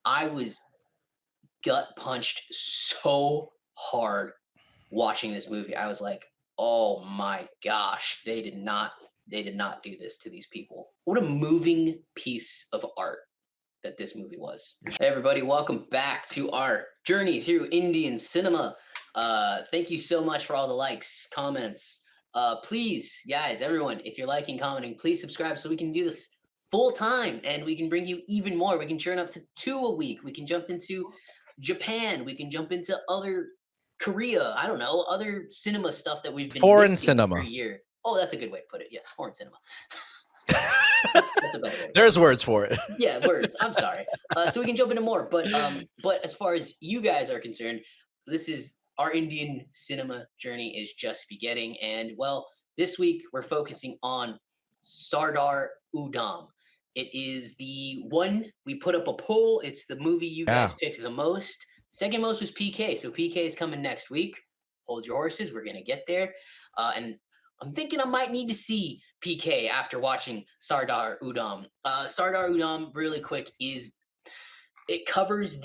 I was gut punched so hard watching this movie. I was like, "Oh my gosh, they did not do this to these people." What a moving piece of art that this movie was. Hey everybody, welcome back to our journey through Indian cinema. Thank you so much for all the likes, comments. Please, guys, everyone, if you're liking, commenting, please subscribe so we can do this full time and we can bring you even more. We can churn up to 2 a week. We can jump into Japan. We can jump into other Korea. I don't know, other cinema stuff that we've been Foreign missing for a cinema. year. Oh, that's a good way to put it. Yes, foreign cinema. That's a better way. There's words for it. Yeah, words. I'm sorry. So we can jump into more, but as far as you guys are concerned, this is our Indian cinema journey is just beginning, and well, this week we're focusing on Sardar Udham. It is the one we put up a poll. It's the movie you guys picked the most. Second most was PK, so PK is coming next week. Hold your horses. We're gonna get there, and I'm thinking I might need to see PK after watching Sardar Udham. Sardar Udham, really quick, it covers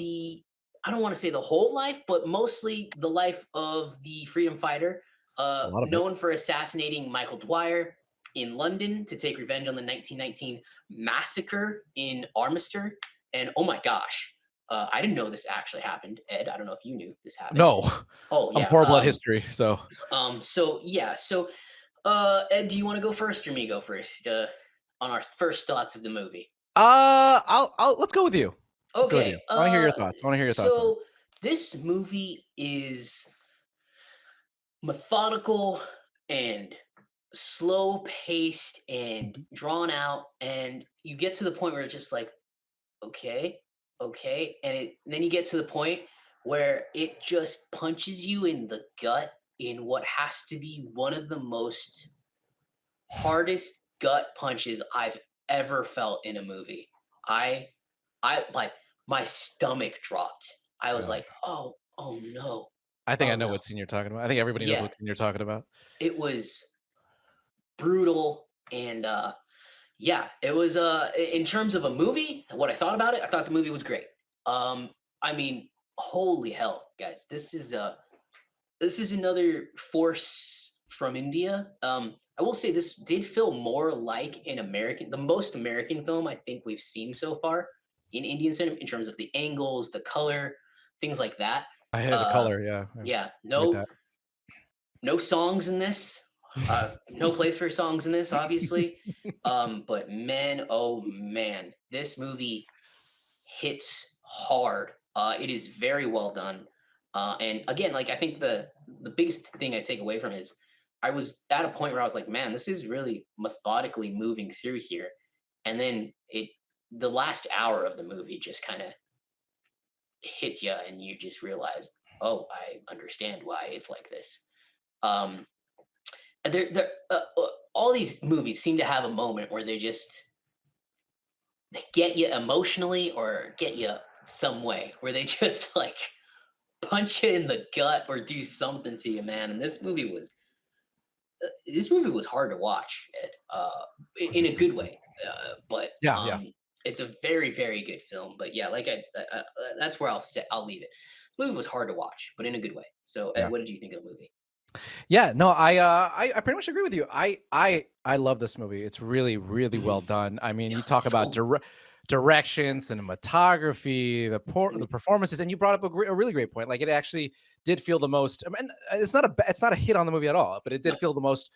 I don't want to say the whole life, but mostly the life of the freedom fighter, known for assassinating Michael Dwyer in London to take revenge on the 1919 massacre in Armister. And oh my gosh, I didn't know this actually happened. Ed, I don't know if you knew this happened. No. Oh yeah. I'm horrible at history, so. So Ed, do you want to go first or me go first on our first thoughts of the movie? Let's go with you. Okay. I want to hear your thoughts. So this movie is methodical and slow paced and drawn out, and you get to the point where it's just like, okay, and then you get to the point where it just punches you in the gut in what has to be one of the most hardest gut punches I've ever felt in a movie. I like my stomach dropped. I was like, oh no. I think I know what scene you're talking about. I think everybody knows what scene you're talking about. It was brutal, and it was in terms of a movie, what I thought about it, I thought the movie was great. I mean, holy hell, guys, this is another force from India. I will say this did feel more like the most American film I think we've seen so far in Indian cinema in terms of the angles, the color, things like that. I had the color, yeah. Yeah, no songs in this. No place for songs in this, obviously. But man, oh man, this movie hits hard. It is very well done. And again, like I think the biggest thing I take away from it is I was at a point where I was like, man, this is really methodically moving through here. And then the last hour of the movie just kind of hits you and you just realize, oh, I understand why it's like this. All these movies seem to have a moment where they get you emotionally or get you some way where they just like punch you in the gut or do something to you, man. And this movie was hard to watch, Ed, in a good way. But it's a very, very good film. But yeah, like that's where I'll leave it. This movie was hard to watch, but in a good way. So, Ed, what did you think of the movie? Yeah, no, I pretty much agree with you. I love this movie. It's really, really well done. I mean, you talk about direction, cinematography, the performances, and you brought up a really great point. Like it actually did feel the most. I mean, it's not a hit on the movie at all, but it did feel the most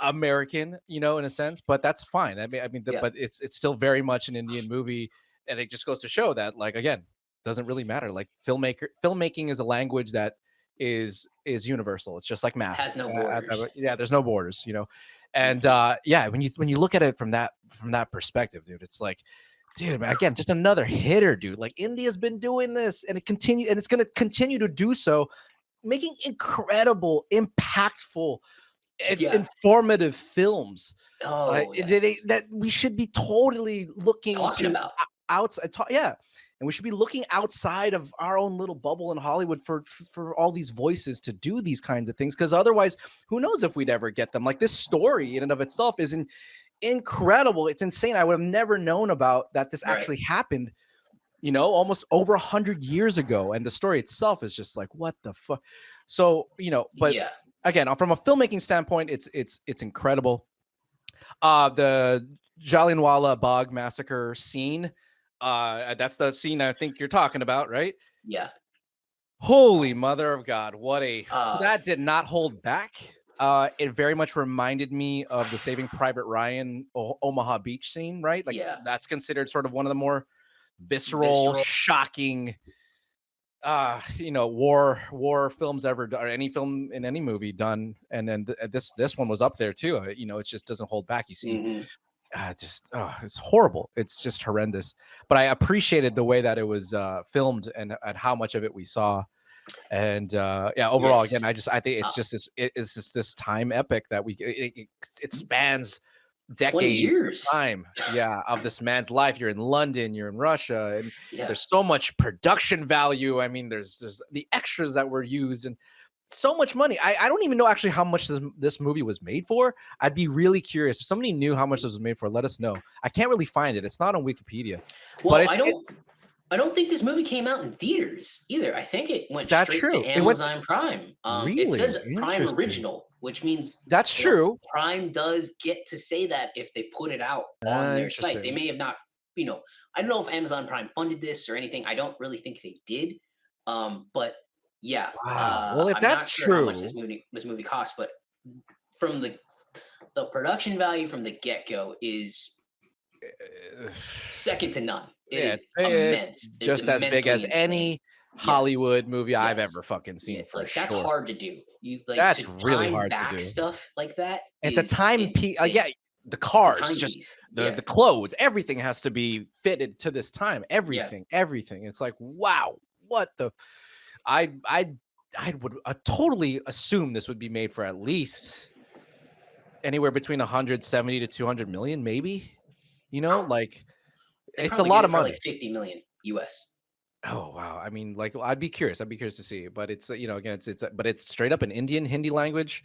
American, in a sense. But that's fine. But it's still very much an Indian movie, and it just goes to show that, like, again, doesn't really matter. Like filmmaking is a language that is universal. It's just like math. Has no borders. There's no borders, And when you look at it from that perspective, dude, it's like, dude, man, again, just another hitter, dude. Like India's been doing this and it's going to continue to do so, making incredible, impactful, informative films. That we should be totally looking about outside. And we should be looking outside of our own little bubble in Hollywood for all these voices to do these kinds of things. Because otherwise, who knows if we'd ever get them? Like this story in and of itself is incredible. It's insane. I would have never known about that. This actually happened almost over 100 years ago, and the story itself is just like, what the fuck. So but Yeah, again, from a filmmaking standpoint, it's incredible. The Jallianwala Bagh massacre scene, that's the scene I think you're talking about, right? yeah. Holy mother of God, what a Uh, that did not hold back. It very much reminded me of the Saving Private Ryan Omaha Beach scene, right? Like yeah. that's considered sort of one of the more visceral, Visceral. shocking war films ever done, or any film in any movie done. And then this one was up there too. It just doesn't hold back. You see, Hmm. it's horrible. It's just horrendous. But I appreciated the way that it was filmed, and how much of it we saw. And yeah, overall, again, Yes. I think Uh, it's just this time epic that it spans 20 decades of years. time, yeah, of this man's life. You're in London, you're in Russia, and Yeah. there's so much production value. I mean, there's the extras that were used, and so much money. I don't even know actually how much this movie was made for. I'd be really curious if somebody knew how much this was made for. Let us know. I can't really find it. It's not on Wikipedia, but Well, it, it I don't think this movie came out in theaters either. I think it went that's straight to true. It was Amazon Prime. It really says Prime interesting. Original, which means, That's true. Prime does get to say that if they put it out on their site. They Interesting. may have not, I don't know if Amazon Prime funded this or anything. I don't really think they did. But yeah, Wow. Well, if I'm that's not sure how much true, this movie cost, but from the production value from the get go is uh, second to none. It yeah, is it's immense. It's just as big immensely as insane. any Yes. Hollywood movie I've Yes. ever fucking Yeah, seen for like that's sure. hard to do. You like That's to really time hard to back do. stuff like that It's a is time piece. Yeah, insane. the It's a cars, just timepiece. the Yeah. the clothes, everything has to be fitted to this time. Yeah. Everything. It's like, wow, what the I would totally assume this would be made for at least anywhere between 170 to 200 million, maybe. Like They it's a probably did lot of it for like money. 50 million US. Oh wow! I mean, like, I'd be curious. I'd be curious to see. But it's again, but it's straight up an Indian Hindi language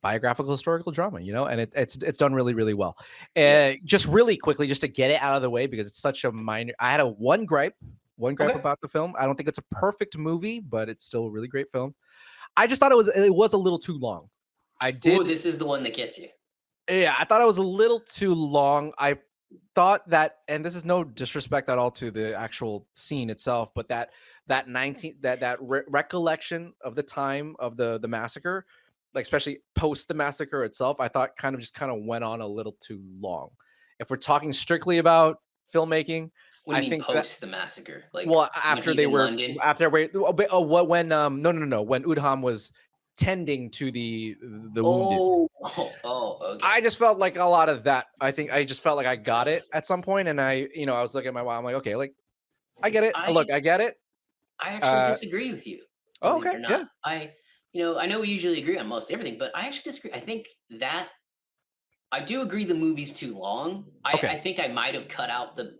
biographical historical drama. And it's done really really well. Yeah. Just really quickly, just to get it out of the way because it's such a minor. I had one gripe Okay. about the film. I don't think it's a perfect movie, but it's still a really great film. I just thought it was a little too long. I Oh, did this is the one that gets you. Yeah, I thought it was a little too long. I thought that, and this is no disrespect at all to the actual scene itself, but that 19 that recollection of the time of the massacre, like especially post the massacre itself, I thought kind of went on a little too long. If we're talking strictly about filmmaking, What do I you mean think that, post the massacre? Like well, when after he's they in were London? after wait what when no when Udham was tending to the wounded. Oh, oh, okay. I just felt like a lot of that. I think I just felt like I got it at some point, and I was looking at my mom. I'm like, okay, like I get it. I Look, I get it. I actually Uh, disagree with you, oh, believe it okay, or yeah, not. I know we usually agree on most everything, but I actually disagree. I think that I do agree the movie's too long. I okay. think I might have cut out the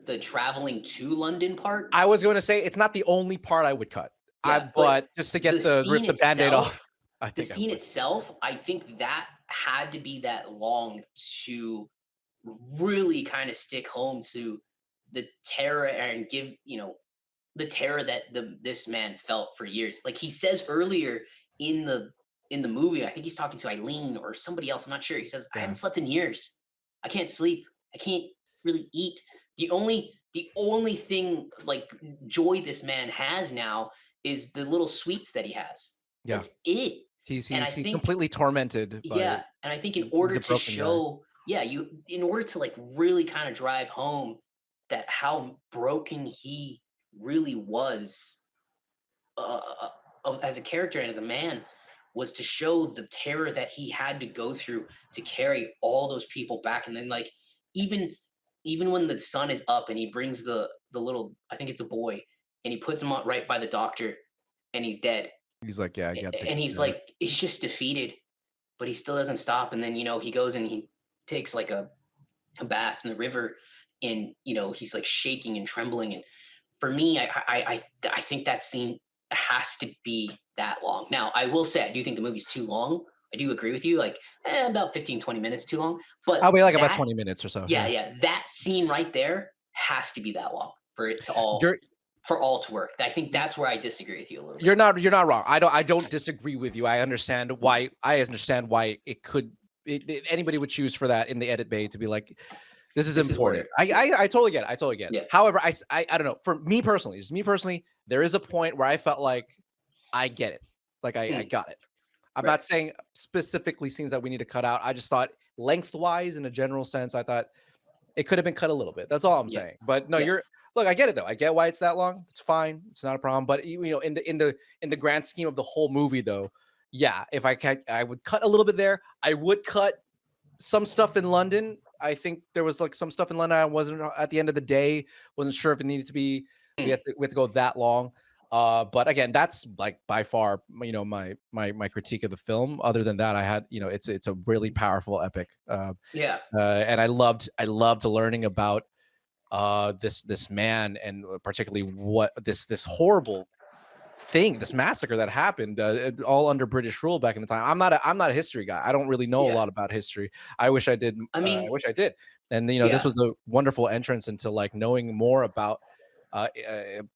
the traveling to London part. I was going to say it's not the only part I would cut. Yeah, but But just to the get the rip scene the band-aid itself, off, I think I would. I think that had to be that long to really kind of stick home to the terror and give, the terror that this man felt for years. Like he says earlier in the movie, I think he's talking to Eileen or somebody else. I'm not sure. He says, "I Yeah, haven't slept in years. I can't sleep. I can't really eat. The only thing like joy this man has now is the little sweets that he has. yeah. That's it." He's And he's I he's think completely tormented by. yeah, and I think in He's order a to broken guy. show, yeah, in order to like really kind of drive home that how broken he really was as a character and as a man was to show the terror that he had to go through to carry all those people back. And then like even even when the sun is up and he brings the little, I think it's a boy, and he puts him on right by the doctor and he's dead. He's like, yeah, I got to take And this he's guy. like he's just defeated, but he still doesn't stop. And then he goes and he takes like a bath in the river, and he's like shaking and trembling. And for me, I think that scene has to be that long. Now, I will say I do think the movie's too long. I do agree with you, like about 15-20 minutes too long. But I'll be like about that, 20 minutes or so. yeah, Yeah. yeah, that scene right there has to be that long. for it to You're all to work. I think that's where I disagree with you a little bit. you're not wrong. I don't disagree with you. Mhm. I understand why anybody would choose for that in the edit bay to be like, this is This is important. where, I totally get it. I totally get it. yeah. However, I don't know. For me personally, just me personally, there is a point where I felt like I get it. Like I Mm, got it. I'm right. not saying specifically scenes that we need to cut out. I just thought lengthwise, in a general sense, I thought it could have been cut a little bit. That's all I'm Yeah. saying. But no, Yeah. you're look. I get it though. I get why it's that long. It's fine. It's not a problem. But in the grand scheme of the whole movie, though, yeah. If I can, I would cut a little bit there. I would cut some stuff in London. I think there was like some stuff in London. I wasn't at the end of the day, wasn't sure if it needed to be. Mm, We had to go that long. But again, that's like by far, my critique of the film. Other than that, I had, it's a really powerful epic. yeah. And I loved learning about this man, and particularly what this horrible thing, this massacre that happened, all under British rule back in the time. I'm not a history guy. I don't really know a Yeah. lot about history. I wish I did. I I mean, wish I did. And this yeah. was a wonderful entrance into like knowing more about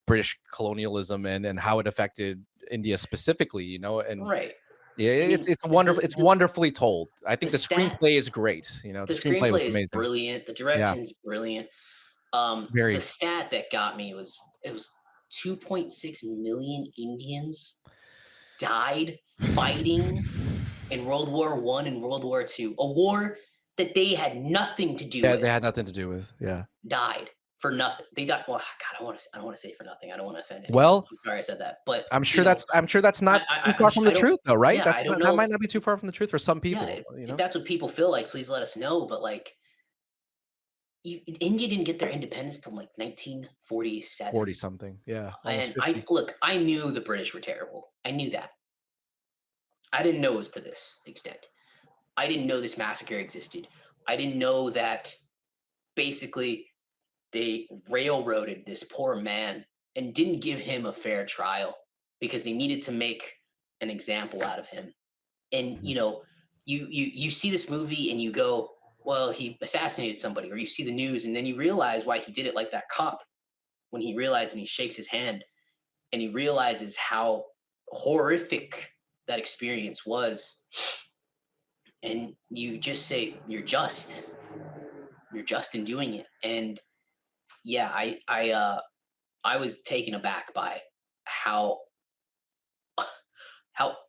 British colonialism and how it affected India specifically. And Right. yeah, I mean, it's wonderful. It's wonderfully told. I the think the stat screenplay is great. The the screenplay was screenplay is amazing. brilliant. The Yeah, direction's brilliant. The very. stat that got me was it was 2.6 million Indians died fighting in World War One and World War Two, a war that they had nothing to do Yeah, they with. had nothing to do with. Yeah. Died for nothing. They died. Well, God, I don't want to say for nothing. I don't want to offend anyone. Well, I'm sorry I said that, but I'm sure that's not too I'm far from I the don't. truth though, right? Yeah, I don't That know. might not be too far from the truth for some Yeah, people, if that's what people feel like, please let us know. But like, India didn't get their independence till like 1947, 40 something. Yeah, almost and I 50. look. I knew the British were terrible. I knew that. I didn't know it was to this extent. I didn't know this massacre existed. I didn't know that basically they railroaded this poor man and didn't give him a fair trial because they needed to make an example out of him. And Mhm. you see this movie and you go, well, he assassinated somebody, or you see the news and then you realize why he did it, like that cop when he realized and he shakes his hand and he realizes how horrific that experience was, and you just say you're just in doing it. And yeah, I was taken aback by how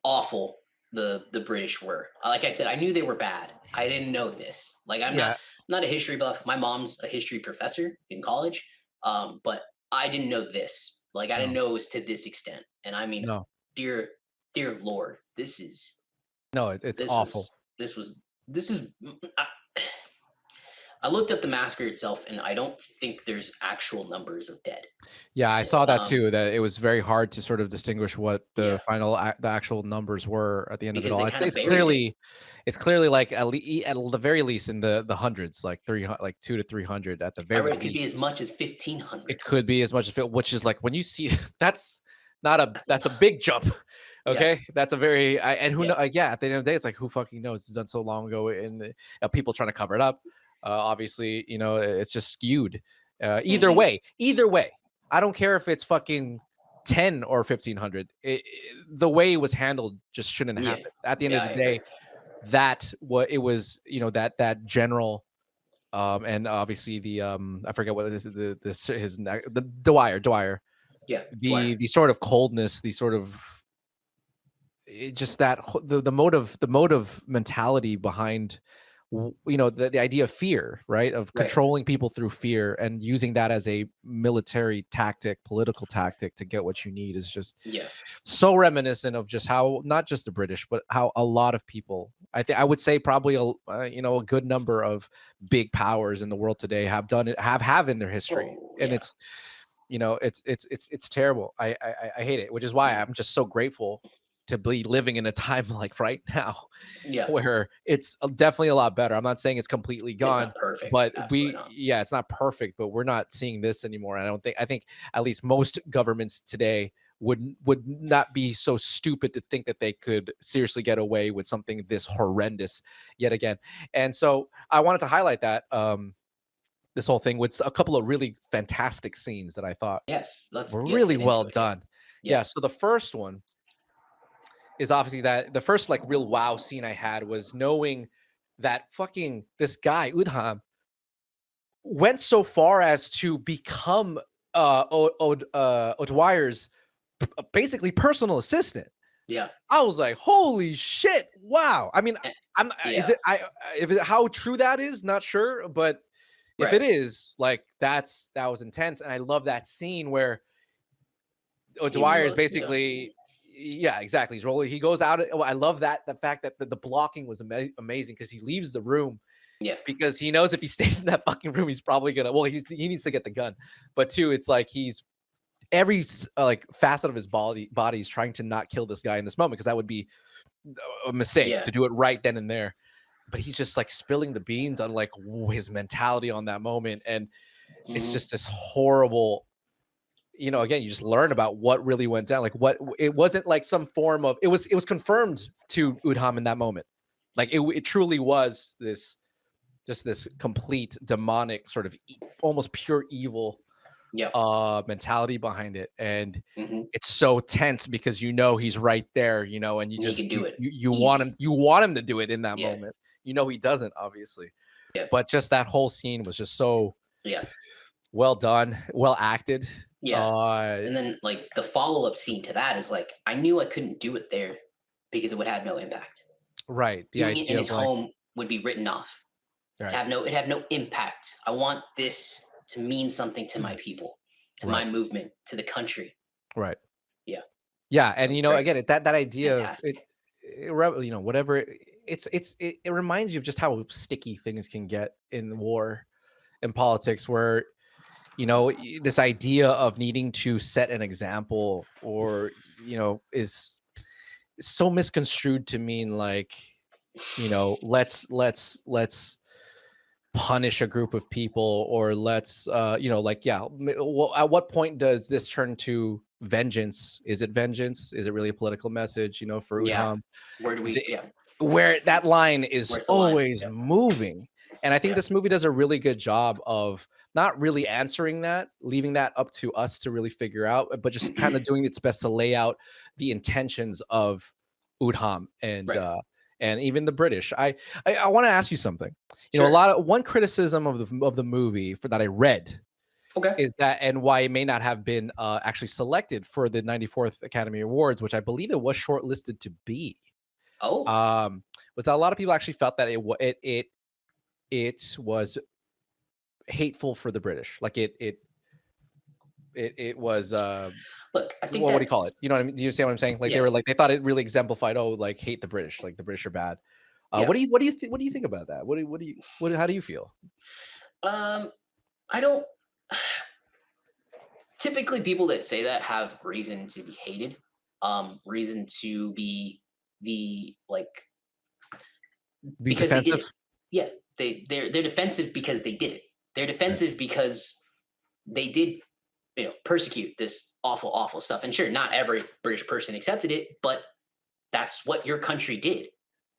awful the British were. Like I said, I knew they were bad. I didn't know this. Like Yeah, I'm not a history buff. My mom's a history professor in college, but I didn't know this. Like I didn't no, know it was to this extent. And I mean, no, dear dear Lord, no, it's this awful. was this was this is. I looked up the massacre itself, and I don't think there's actual numbers of dead. Yeah, I saw that Um, too, that it was very hard to sort of distinguish what yeah, the actual numbers were at the end of it because all. they It's kind of it's buried it. clearly it's clearly like at the very least in the hundreds, like 300, like 2 to 300 at the I very read it could be as least. much as It 1,500. could be as much as it, which is like when you see that's That's that's a big jump. yeah, Okay, that's a very and who yeah, know? Yeah, at the end of the day, it's like who fucking knows? It's done so long ago, and people trying to cover it up. Obviously, it's just skewed. hmm Either way, I don't care if it's fucking 10 or 1500. The way it was handled just shouldn't yeah, happen. At the end yeah. of I the agree. day, that what it was, that general and obviously the I forget what it is, the Dwyer, Yeah, Dwyer. the sort of coldness, the sort of just that the motive mentality behind the idea of fear, right, of Right. controlling people through fear and using that as a military tactic, political tactic to get what you need is just Yeah. so reminiscent of just how not just the British, but how a lot of people, I would say probably a good number of big powers in the world today have done it, have in their history. Oh And yeah. it's terrible. I hate it, which is why Mm, I'm just so grateful to be living in a time like right now yeah. where it's definitely a lot better. I'm not saying it's completely It's gone, not perfect. but Absolutely not. yeah, it's not perfect, but we're not seeing this anymore. I think at least most governments today would not be so stupid to think that they could seriously get away with something this horrendous yet again. And so I wanted to highlight that. this whole thing with a couple of really fantastic scenes that I thought Yes, were let's really get into well it here. done. Yeah, Yeah, so the first one is obviously that the first like real wow scene I had was knowing that fucking this guy Udham went so far as to become O'Dwyer's basically personal assistant. yeah, I was like, "Holy shit! Wow!" I mean, eh, I'm is yeah, it I if it, how true that is, not sure, but if right. it is, like that was intense, and I love that scene where He O'Dwyer is reloads the gun. basically, yeah, exactly. He's rolling. He goes out. I love that the fact that the blocking was amazing because he leaves the room Yeah, because he knows if he stays in that fucking room, he's probably gonna. Well, he needs to get the gun, but two, it's like he's every like facet of his body is trying to not kill this guy in this moment because that would be a mistake yeah, to do it right then and there. But he's just like spilling the beans on like his mentality on that moment, and it's hmm just this horrible. Again, you just learn about what really went down. Like what it wasn't like some form of it was confirmed to Udham in that moment. Like it truly was this complete demonic sort of almost pure evil yeah, mentality behind it. And hmm it's so tense because he's right there, and you and he just can do it you want him easy. to do it in that Yeah, moment. He doesn't, obviously. yeah, But just that whole scene was just so yeah, well done, well acted. yeah. Uh And then like the follow up scene to that is like I knew I couldn't do it there because it would have no impact. right. The Doing it in idea his of like home would be written off. right. It have no impact. I want this to mean something to my people, to my Right. movement, to the country. Right. Yeah, Yeah, and that's great. again, that idea of Fantastic. whatever it reminds you of just how sticky things can get in war and politics where this idea of needing to set an example or is so misconstrued to mean like let's punish a group of people or let's like yeah well, at what point does this turn to vengeance? Is it vengeance? Is it really a political message for Yeah. Udham? Where do we the, yeah, where that line is where's the line? always Yeah. moving. And I think Yeah. this movie does a really good job of not really answering that, leaving that up to us to really figure out, but just kind of doing its best to lay out the intentions of Udham Right. and even the British. I want to ask you something. A Sure. lot of one criticism of the movie for that I read Okay. is that and why it may not have been actually selected for the 94th Academy Awards, which I believe it was shortlisted to be Oh, um, was that a lot of people actually felt that it was hateful for the British. Like it was look, I think what do you call it? that's You know what I mean? Do you understand what I'm saying? Like they yeah. were like they thought it really exemplified, oh, like hate the British, like the British are bad. Yeah. What do you think about that? How do you feel? Um I don't typically people that say that have reason to be hated. Reason to be the like Be because they did defensive, it. Yeah. They're defensive because they did it. They're right? defensive because they did, persecute this awful, awful stuff. And sure, not every British person accepted it, but that's what your country did.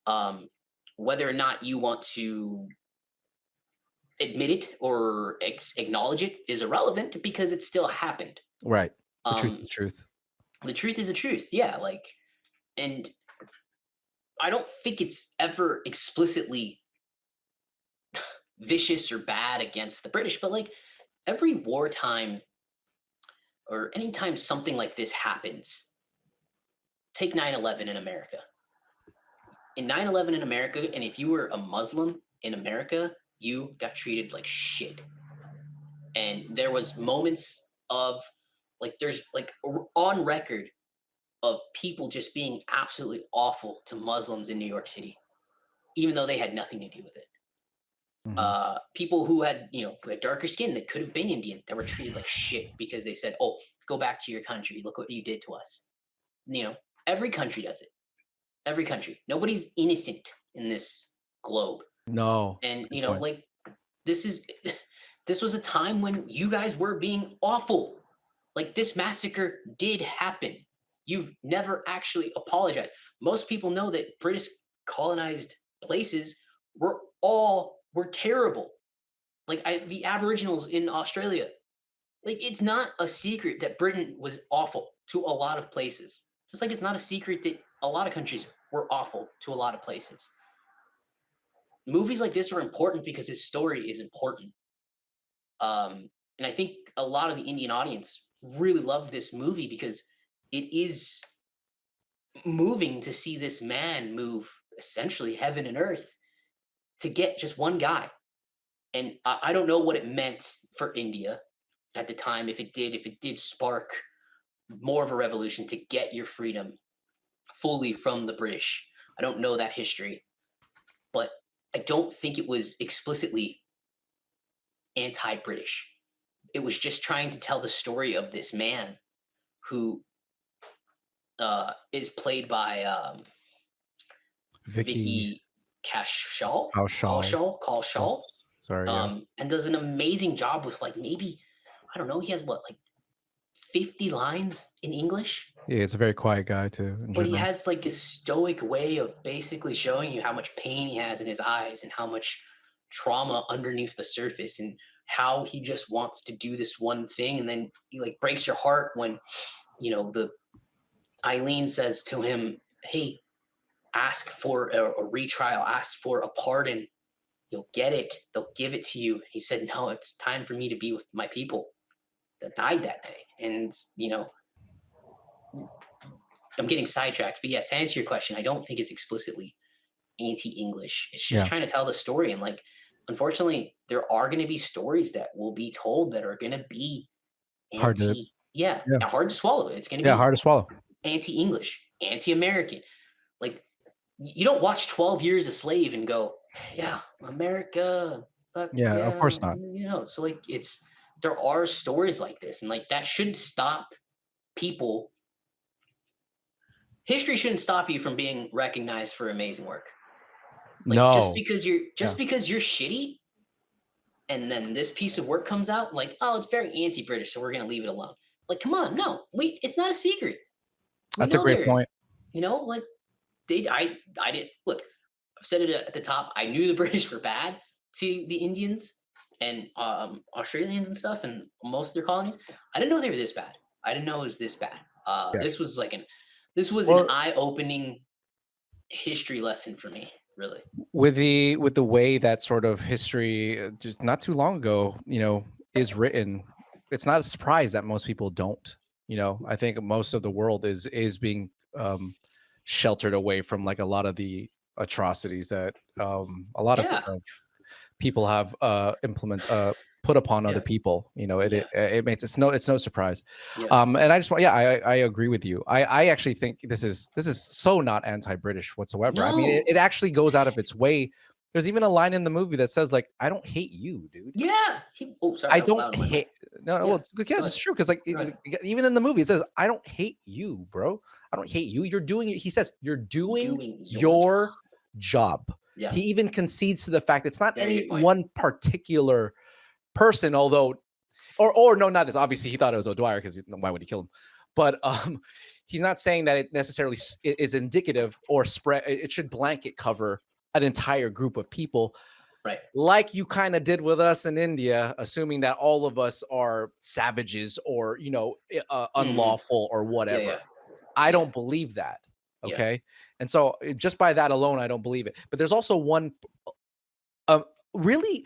Um, whether or not you want to admit it or acknowledge it is irrelevant because it still happened. Right. The truth is Um, the truth. the truth is the truth. Yeah. Like, and I don't think it's ever explicitly vicious or bad against the British, but like every wartime or anytime something like this happens, take 9/11 in America. In 9/11 in America, and if you were a Muslim in America, you got treated like shit. And there was moments of like there's like on record of people just being absolutely awful to Muslims in New York City, even though they had nothing to do with it. Mhm. People who had who had darker skin that could have been Indian that were treated like shit because they said, "Oh, go back to your country. Look what you did to us." You know, every country does it. Every country. Nobody's innocent in this globe. No, that's And a good point. like this is this was a time when you guys were being awful. Like this massacre did happen. You've never actually apologized. Most people know that British colonized places were terrible. Like the Aboriginals in Australia. Like it's not a secret that Britain was awful to a lot of places. Just like it's not a secret that a lot of countries were awful to a lot of places. Movies like this are important because his story is important. And I think a lot of the Indian audience really loved this movie because it is moving to see this man move essentially heaven and earth to get just one guy. And I don't know what it meant for India at the time, if it did spark more of a revolution to get your freedom fully from the British. I don't know that history, but I don't think it was explicitly anti-British. It was just trying to tell the story of this man who is played by Vicky Vicky Kaushal, Kaushal. Kaushal, Sorry. Yeah. and does an amazing job with like maybe I don't know. He has what like 50 lines in English, Yeah, it's a very quiet guy too. In but he general. has like a stoic way of basically showing you how much pain he has in his eyes and how much trauma underneath the surface and how he just wants to do this one thing and then he like breaks your heart when the Eileen says to him, "Hey, ask for a retrial, ask for a pardon. You'll get it. They'll give it to you." He said, "No, it's time for me to be with my people that died that day." And I'm getting sidetracked, but yeah, to answer your question, I don't think it's explicitly anti-English. It's just Yeah. trying to tell the story, and like, unfortunately, there are going to be stories that will be told that are going to be Hard to. yeah, Yeah. hard to swallow. It's going to Yeah. be Hard to swallow. anti-English, anti-American. Like, you don't watch 12 Years a Slave and go, "Yeah, America, fuck Yeah. Of yeah," course not. So like, there are stories like this, and like that shouldn't stop people. History shouldn't stop you from being recognized for amazing work. Like No. just Yeah. because you're shitty, and then this piece of work comes out, like, oh, it's very anti-British, so we're gonna leave it alone. Like, come on, no, it's not a secret. We That's a know great they're, point. like I did look. I've said it at the top. I knew the British were bad to the Indians and Australians and stuff, and most of their colonies. I didn't know they were this bad. I didn't know it was this bad. Yeah. This was an Well, eye-opening history lesson for me, really. with the way that sort of history just not too long ago, is written, it's not a surprise that most people don't. I think most of the world is being sheltered away from like a lot of the atrocities that a lot Yeah, of people have put upon yeah, other people. yeah, It makes it's no surprise. yeah. And I just want, yeah, I agree with you. I actually think this is so not anti-British whatsoever. I mean, No, it actually goes out of its way. There's even a line in the movie that says like, "I don't hate you, dude. yeah. Oh, sorry, I that was don't loud on my mic. hate." No, no, well, Yeah, it's go because ahead. it's true. Because like Go ahead. even in the movie, it says, "I don't hate you, bro. I don't hate you. You're doing." He says, "You're doing Doing your job. your job." Yeah, He even concedes to the fact it's not very any good point. one particular person, although, or no, not this. Obviously, he thought it was O'Dwyer because why would he kill him? But he's not saying that it necessarily is indicative or spread. It should blanket cover an entire group of people, Right. like you kind of did with us in India, assuming that all of us are savages or Hmm. unlawful or Yeah, whatever. yeah, I yeah, don't believe that. yeah, Okay, and so just by that alone, I don't believe it. But there's also one really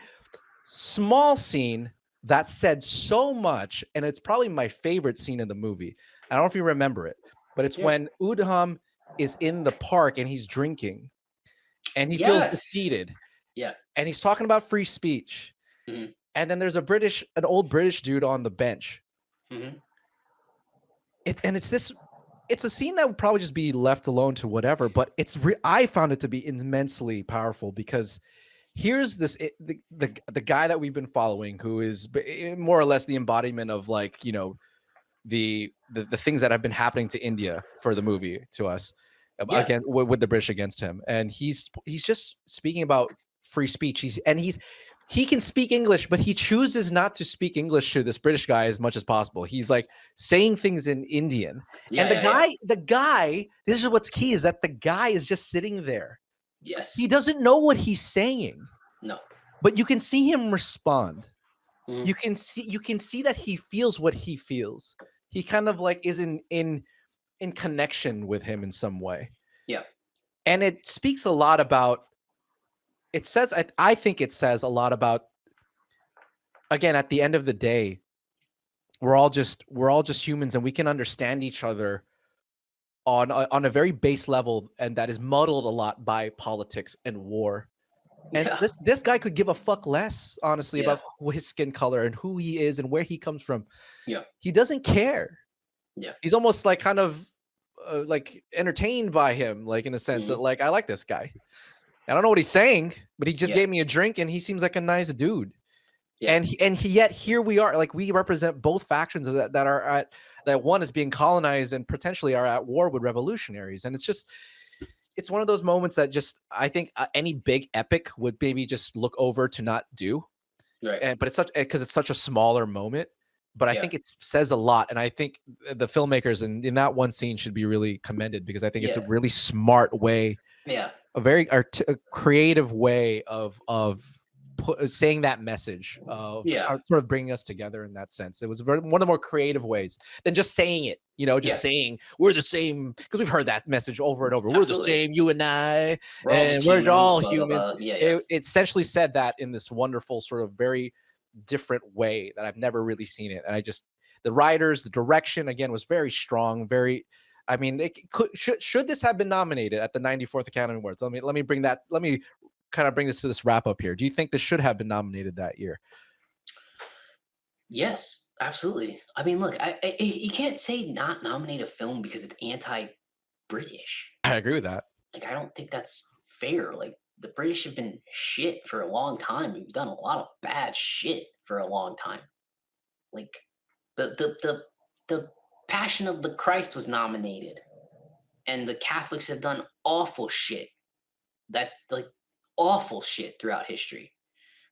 small scene that said so much, and it's probably my favorite scene in the movie. I don't know if you remember it, but it's yeah. when Udham is in the park and he's drinking and he feels Yes. defeated Yeah. and he's talking about free speech. Hmm. And then there's an old British dude on the bench. Hmm. And it's a scene that would probably just be left alone to whatever, but I found it to be immensely powerful because here's the guy that we've been following, who is more or less the embodiment of like the things that have been happening to India for the movie to us, Yeah. again with the British against him, and he's just speaking about free speech. He can speak English, but he chooses not to speak English to this British guy as much as possible. He's like saying things in Indian, Yeah. and Yeah. Yeah. the guy. This is what's key: is that the guy is just sitting there. Yes. He doesn't know what he's saying, No. but you can see him respond. Mhm. You can see that he feels what he feels. He kind of like is in connection with him in some way. Yeah. And it speaks a lot about, it says, I think it says a lot about, again, at the end of the day, we're all just humans, and we can understand each other on a very base level, and that is muddled a lot by politics and war. And Yeah. this guy could give a fuck less, honestly, Yeah. about his skin color and who he is and where he comes from. Yeah. He doesn't care. Yeah. He's almost like kind of like entertained by him, like in a sense that Mhm. like, I like this guy. I don't know what he's saying, but he just Yeah. gave me a drink and he seems like a nice dude. Yeah. And yet here we are, like we represent both factions of that are at, that one is being colonized and potentially are at war with revolutionaries. And it's one of those moments that just, I think any big epic would maybe just look over to not do. Right. And but it's such, because it's such a smaller moment. But I Yeah. think it says a lot, and I think the filmmakers in that one scene should be really commended, because I think it's a Yeah. really smart way, Yeah. a very a creative way of saying that message, of Yeah. sort of bringing us together in that sense. It was one of the more creative ways than just saying it, just Yeah. saying we're the same, because we've heard that message over and over. We're the Absolutely. same, you and I, We're all and just we're humans. all Blah blah humans. blah. Yeah. Yeah. It essentially said that in this wonderful sort of very different way that I've never really seen it. And the writers, the direction again was very strong, very, I mean, should this have been nominated at the 94th Academy Awards? Let me kind of bring this wrap up here. Do you think this should have been nominated that year? Yes. Absolutely. I mean, look, you can't say not nominate a film because it's anti-British. I agree with that. Like, I don't think that's fair. Like, the British have been shit for a long time. We've done a lot of bad shit for a long time. Like, the Passion of the Christ was nominated, and the Catholics have done awful shit. That like awful shit throughout history.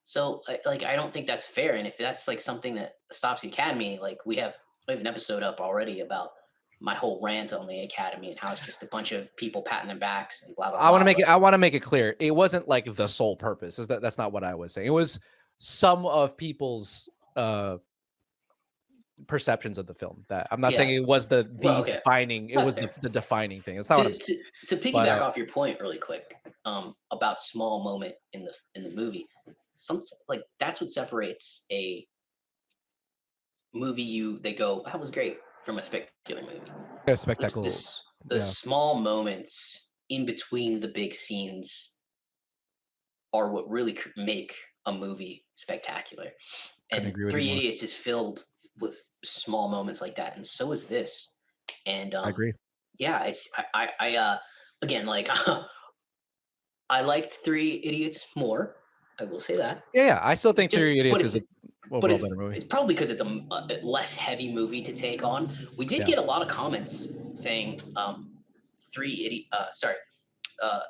So, like, I don't think that's fair. And if that's like something that stops the Academy, like we have an episode up already about my whole rant on the Academy and how it's just a bunch of people patting their backs and blah blah I want to blah. make But it. I want to make it clear. It wasn't like the sole purpose. That's not what I was saying. It was some of people's perceptions of the film. That I'm not saying yeah, it was the well, okay, defining. It that's was fair. the defining thing. That's not what I'm To saying. to to But piggyback off your point really quick, about small moment in the movie, some like that's what separates a movie they go that was great from a spectacular movie. a Like spectacle. this, the Yeah, small moments in between the big scenes are what really make a movie spectacular. couldn't And agree with you Three more. Idiots is filled with small moments like that, and so is this. And I agree. yeah, it's again, like I liked Three Idiots more. I will say that. Yeah. I still think Just Three but Idiots is it's a but overall better movie. it's probably because it's a less heavy movie to take on. We did Yeah. get a lot of comments saying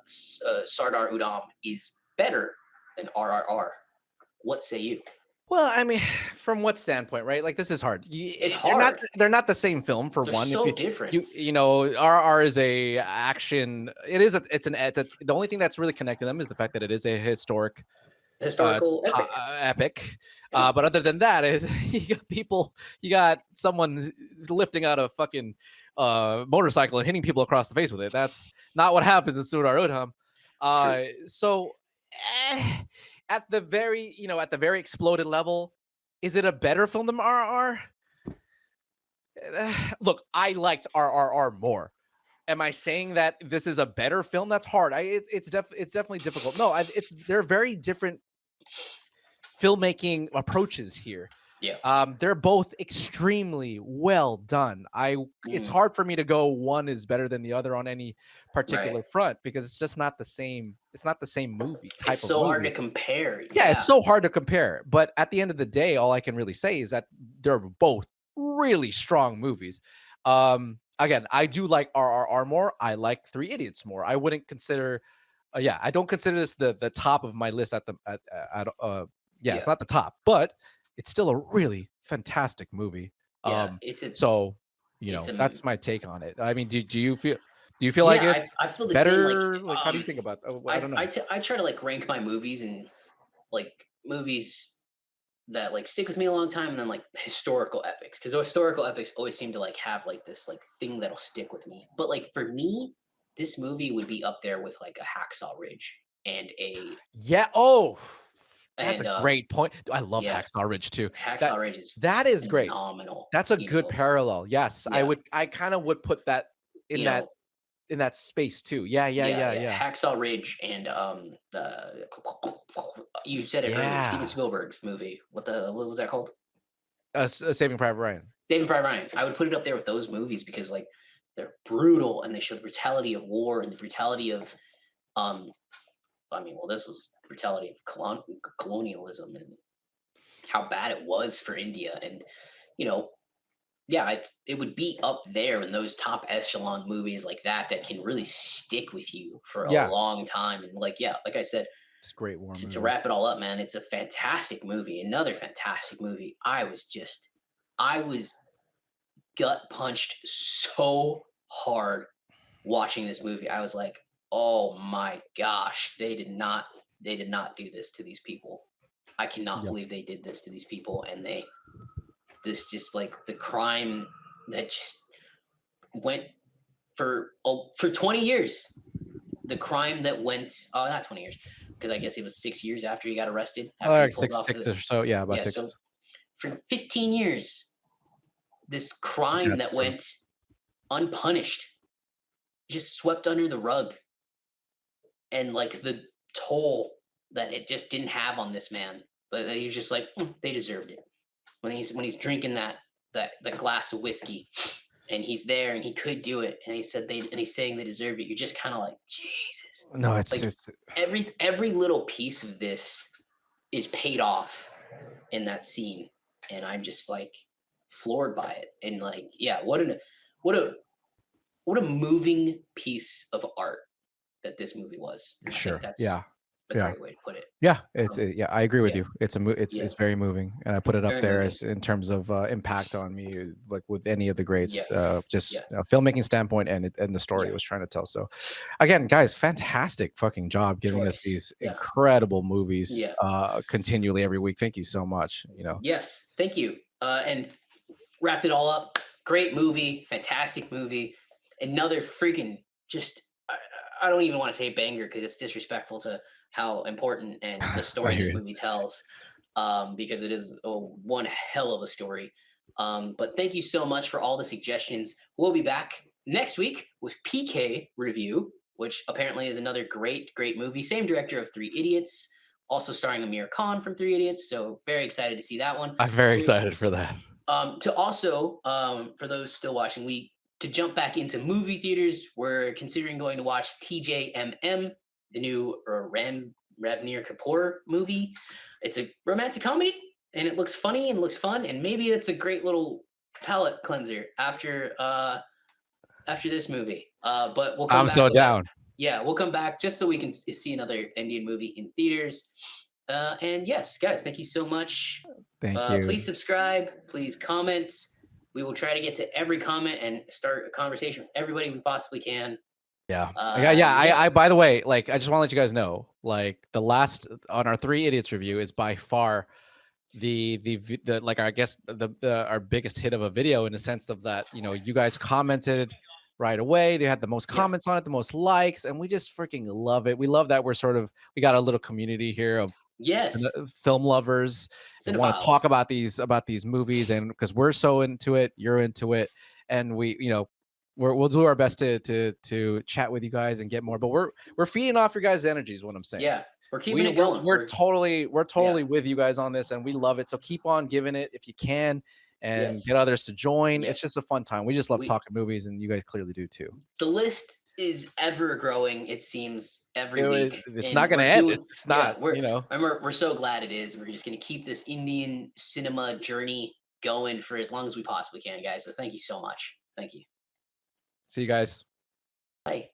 Sardar Udham is better than RRR. What say you? Well, I mean, from what standpoint, right? Like this is hard. It's They're not. hard. They're not the same film for They're one. If so different. RR is a action. The only thing that's really connecting them is the fact that it is a historic Historical epic. epic. Yeah. But other than that, is you got someone lifting out a fucking motorcycle and hitting people across the face with it. That's not what happens in Sardar Udham. So at the very exploded level, is it a better film than RRR? Look, I liked RRR more. Am I saying that this is a better film? That's hard. It's definitely difficult. No, they're very different filmmaking approaches here. Yeah. They're both extremely well done. It's hard for me to go one is better than the other on any particular Right. front, because it's just not the same. It's not the same movie type It's of so movie. hard to compare. Yeah, it's so hard to compare. But at the end of the day, all I can really say is that they're both really strong movies. Again, I do like RRR more. I like Three Idiots more. I wouldn't consider, I don't consider this the top of my list it's not the top, but it's still a really fantastic movie. Yeah, That's my take on it. I mean, do you feel like yeah, it's I feel the same. better? Like, how do you think about? I don't know. I try to like rank my movies and like movies that like stick with me a long time, and then like historical epics, because historical epics always seem to like have like this like thing that'll stick with me. But like for me, this movie would be up there with like a Hacksaw Ridge and a Yeah. Oh, that's a and great point. I love yeah, Hacksaw Ridge too. That Hacksaw Ridge is that is great. phenomenal. That's a You good know, parallel. Yes, yeah, I kind of would put that in you that know, in that space too. Yeah, yeah, yeah, yeah, yeah. yeah. Hacksaw Ridge and the you said it earlier, Steven Yeah. Spielberg's movie. What was that called? Saving Private Ryan. Saving Private Ryan. I would put it up there with those movies because like they're brutal and they show the brutality of war and the brutality of um I mean, well, this was brutality of colonialism and how bad it was for India. And you know, yeah, it would be up there in those top echelon movies like that can really stick with you for a Yeah, long time. And like, yeah, like I said, it's great war to movies. wrap it all up, man, it's a fantastic movie. Another fantastic movie. I was gut punched so hard watching this movie. I was like, oh my gosh, they did not do this to these people. I cannot Yeah. believe they did this to these people. And this just like the crime that just went for 20 years. The crime that went, oh, not 20 years, because I guess it was 6 years after he got arrested, Oh, after he like pulled six, off six the, or so. Yeah, about yeah. six. So for 15 years, this crime That's that true. went unpunished, just swept under the rug, and like the toll that it just didn't have on this man. But he was just like, "Mm, they deserved it." When he's drinking that glass of whiskey, and he's there, and he could do it, and he's saying they deserve it. You're just kind of like, Jesus, No, it's like it's every little piece of this is paid off in that scene, and I'm just like floored by it. And like, yeah, what a what a moving piece of art that this movie was. I think sure. that's Yeah, a yeah. great way to put it. Yeah, Um, yeah, I agree with yeah, you. yeah, It's very moving, and I put it up very there moving. as in terms of impact on me, like with any of the Yeah, greats, yeah, just filmmaking standpoint and the story yeah. it was trying to tell. So, again, guys, fantastic fucking job giving us Choice. these Yeah, incredible movies yeah. continually every week. Thank you so much. Yes, thank you. And wrapped it all up. Great movie, fantastic movie. Another freaking just I don't even want to say banger because it's disrespectful to how important and the I story hear this you. movie tells. Because it is one hell of a story. But thank you so much for all the suggestions. We'll be back next week with PK review, which apparently is another great movie. Same director of Three Idiots, also starring Amir Khan from Three Idiots. So very excited to see that one. I'm very excited for that. To also, for those still watching, to jump back into movie theaters, we're considering going to watch TJMM, the new Ranbir Kapoor movie. It's a romantic comedy, and it looks funny and looks fun, and maybe it's a great little palate cleanser after this movie. But we'll come I'm back so with that. down. Yeah, we'll come back just so we can see another Indian movie in theaters. And yes, guys, thank you so much. Thank you. Please subscribe. Please comment. We will try to get to every comment and start a conversation with everybody we possibly can. Yeah. Yeah. Yeah. I by the way, like, I just want to let you guys know, like, the last on our Three Idiots review is by far the like, I guess the our biggest hit of a video, in the sense of that, you guys commented right away. They had the most Yeah. comments on it, the most likes, and we just freaking love it. We love that we got a little community here of Yes. film lovers and want to Cinephiles. talk about these movies, and because we're so into it, you're into it, and we'll do our best to chat with you guys and get more, but we're feeding off your guys' energy is what I'm saying. Yeah. We're keeping it going. We're Yeah. totally with you guys on this, and we love it. So keep on giving it if you can, and Yes. get others to join. It's Yes. just a fun time. We just love We talking movies, and you guys clearly do too. The list is ever growing, it seems, every week. It's not And going to we're end. It's doing just yeah, not. we're so glad it is. We're just gonna keep this Indian cinema journey going for as long as we possibly can, guys. So thank you so much. Thank you. See you guys. Bye.